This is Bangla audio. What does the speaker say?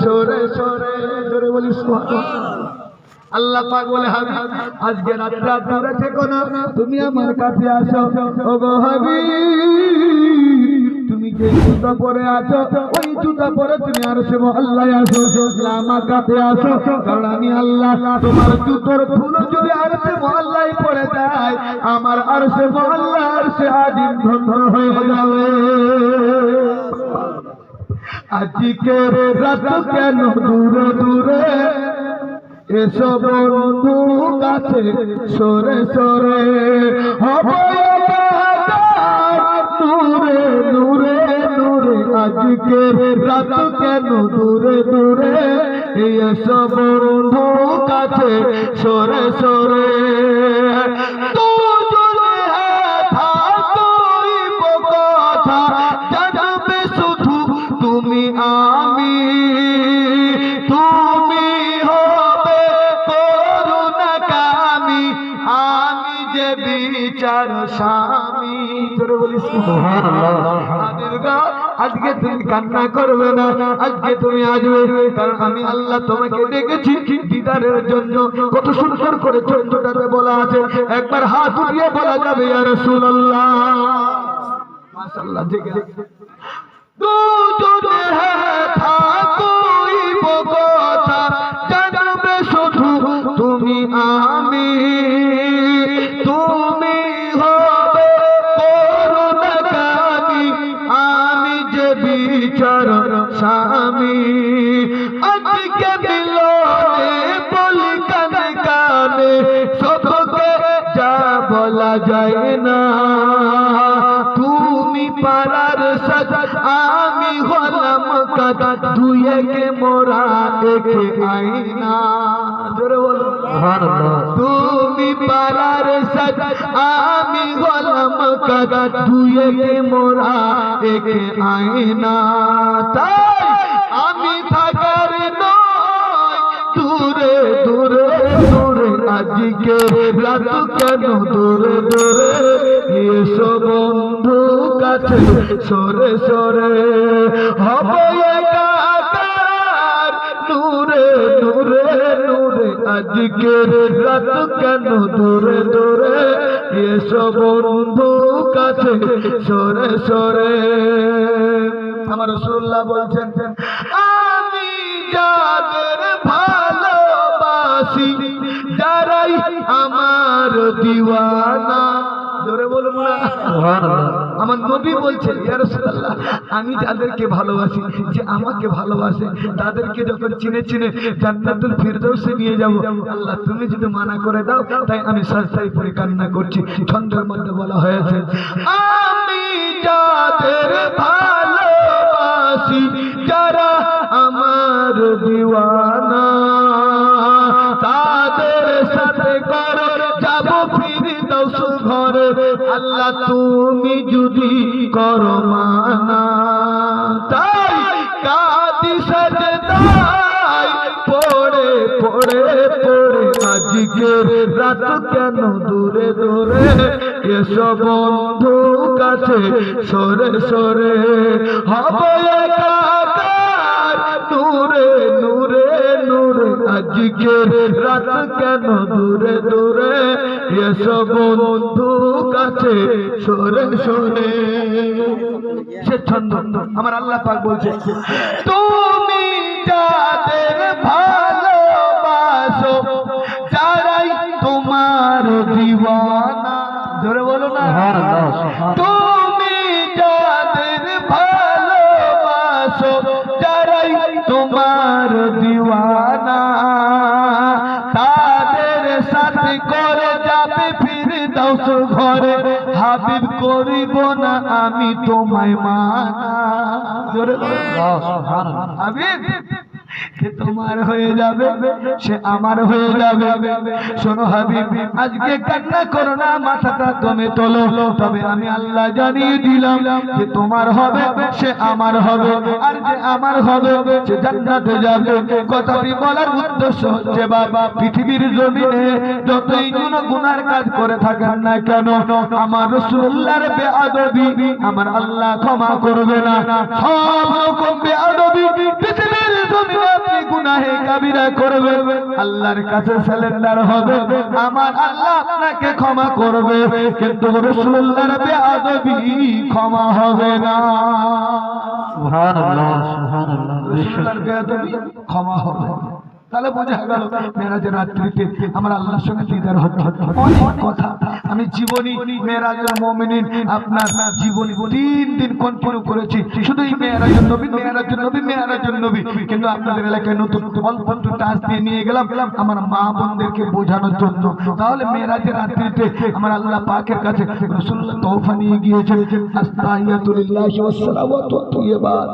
সরে সরে জোরে বলি সুবহানাল্লাহ। আল্লাহ পাক বলে হাবিব আজকে রাত্রে দূরে থেকো না, তুমি আমার কাছে আসো। ওগো হাবিব তুমি যে জুতা পরে আছো ওই জুতা পরে তুমি আরশে আল্লাহ আসো, আমার কাছে আসো। কারণ আমি আল্লাহ তোমার জুতোর ধুলো যদি আরশে আল্লাহ পড়ে যায় আমার আরশে আল্লাহ আরশে আদিম ধ্বংস হয়ে যাবে। আজকে রাত কেন দূরে দূরে এসো বন্ধু কাছে সরে সরে হবে নূরে নূরে নূরে। আজকে রাত কেন দূরে দূরে এসো বন্ধু কাছে সরে সরে। তো জলে থাকইব কথা জানবে শুধু তুমি আমি, তুমি হবে করুণাকামী আমি যে বিচার স্বামী। তোরে বলি সুবহানাল্লাহ। আজকে তুমি কান্না করবে না, আজকে তুমি আসবে, কারণ আমি আল্লাহ তোমাকে ডেকেছি দিদারের জন্য। কত সুন্দর করে চন্দ্রটাতে বলা আছে, একবার হাত উঠিয়ে বলা যাবে ইয়া রাসূলুল্লাহ। মাশাআল্লাহ। দুজনে থাকইব কথা জানবে শুধু তুমি আমি, তুমি হবে করুণাকামী আমি যে বিচার স্বামী। আজকে মিলনে বলি কানে কানে সবকে যা বলা যায় না। তুমি পারার সাজা আমি হলাম কাটা, দুই একে মোরা একে আইনা। জোরে বলো সুবহানাল্লাহ। তুমি পারার সাজা আমি হলাম কাটা, দুই একে মোরা একে আইনা। তাই আমি থাকার নয় দূরে দূরে দূরে। আজকে রাত কেন দূরে দূরে এসো বন্ধু কাছে সরে সরে হবে একাকার নূরে নূরে নূরে। আজকে রাত কেন দূরে দূরে এসো বন্ধু কাছে সরে সরে। আমার রাসূলুল্লাহ বলছেন আমি যাদের ভালোবাসি যারাই আমার দিওয়ানা। জোরে বলুন না সুবহানাল্লাহ। আমার নবী বলছেন ইয়া রাসূলুল্লাহ আমি যাদেরকে ভালোবাসি, যে আমাকে ভালোবাসে তাদেরকে যখন চিনে চিনে জান্নাতুল ফিরদৌসে নিয়ে যাব। আল্লাহ তুমি যদি মানা করে দাও, তাই আমি সাজদায় পড়ে কান্না করছি। ছন্দের মধ্যে বলা হয়েছে আমি যাদের ভালোবাসি যারা আমার দিওয়ানা তাদের সাথে করো যাব ফিরদৌস ঘরে। আল্লাহ তুমি যদি করো মানা, তাই কাঁদি সাজদায় পড়ে পড়ে পড়ে। আজকে রাত কেন দূরে দূরে এসো বন্ধু কাছে সরে সরে হবে একাকার নূরে নূরে নূরে। আজকে রাত কেন দূরে দূরে এসো বন্ধু কাছে সরে সরে। সে ছন্দ আমার আল্লাহ পাক বলছে তুমি যাদের ভালোবাসো যারাই তোমার দিওয়ানা। জোরে বলো না তুমি যাদের ভালোবাসো যারাই তোমার দিওয়ানা তাদের সাথে করে যাবে ফিরদৌস ঘরে। হাবিব করিব না আমি তোমায় মানা। জোরে বলো সুবহানাল্লাহ। হাবিব সে তোমার হয়ে যাবে, সে আমার হয়ে যাবে। শোনো হাবিব আজকে কান্না করো না, মাথাটা তুমি তোলো। তবে আমি আল্লাহ জানিয়ে দিলাম যে তোমার হবে সে আমার হবে, আর যে আমার হবে সে জান্নাতে যাবে। কথাটি বলার উদ্দেশ্য হচ্ছে বাবা পৃথিবীর জমিনে যতই গুনার কাজ করে থাকেন না কেন আমার রাসূলুল্লাহর বেয়াদবি আমার আল্লাহ ক্ষমা করবে না। সব রকম বেয়াদবি পৃথিবীর জমিনে গুনাহে কাবিরা করবে আল্লাহর কাছে সারেন্ডার হবে, আমার আল্লাহ আপনাকে ক্ষমা করবে, কিন্তু রাসূলুল্লাহর বেয়াদবি ক্ষমা হবে না। সুবহানাল্লাহ সুবহানাল্লাহ। রাসূলুল্লাহর বেয়াদবি ক্ষমা হবে না। তাহলে বোঝা গেল মেরাজের রাত্রিতে আমার আল্লাহর সঙ্গে দিদার হচ্ছে। অনেক কথা আমি জীবনী মেরাজের মুমিনিন আপনার জীবনী 3 দিন কন্টিনিউ করেছি, শুধু এই মেরাজের নবী মেরাজের নবী মেরাজের নবী, কিন্তু আপনাদের এলাকায় নতুন অল্প একটু টাচ দিয়ে নিয়ে গেলাম আমার মা বোনদেরকে বোঝানোর জন্য। তাহলে মেরাজের রাত্রিতে আমার আল্লাহ পাকের কাছে রাসূলুল্লাহ তওফা নিয়ে গিয়েছেন, আস্তাগফিরুল্লাহ ওয়া সালাওয়াতু ওয়া তাইয়্যিবাত।